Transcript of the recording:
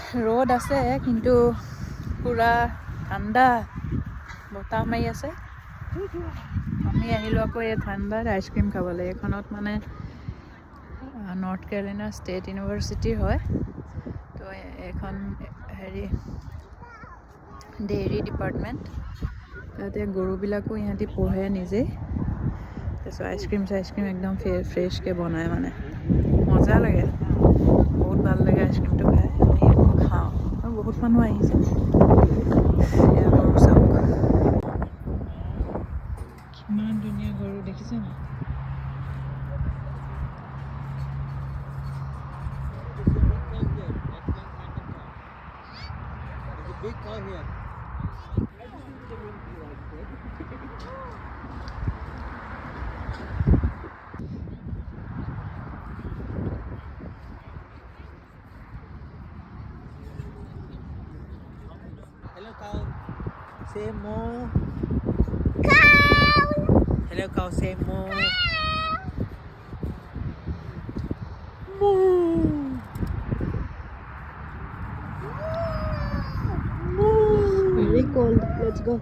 ৰ'দ আছে কিন্তু পুৰা ঠাণ্ডা বতাহ মাৰি আছে। আমি আহিলোঁ আকৌ এই ঠাণ্ডাত আইচক্ৰীম খাবলৈ। এইখনত মানে নৰ্থ কেৰোলিনা ষ্টেট ইউনিভাৰ্চিটিৰ হয়। তো এইখন হেৰি ডেইৰী ডিপাৰ্টমেণ্ট। তাতে গৰুবিলাকো ইহঁতি পোহে নিজেই। তাৰপিছত আইচক্ৰীম একদম ফ্ৰেছকৈ বনায় মানে, মজা লাগে, বহুত ভাল লাগে আইচক্ৰীমটো খাই। আমি খাওঁ আৰু বহুত মানুহ আহিছে। এয়া গৰু চাওক, কিমান ধুনীয়া গৰু দেখিছে নাই? Hello cow. Say moo. Hello cow. Say moo. Moo. Very cold. Let's go.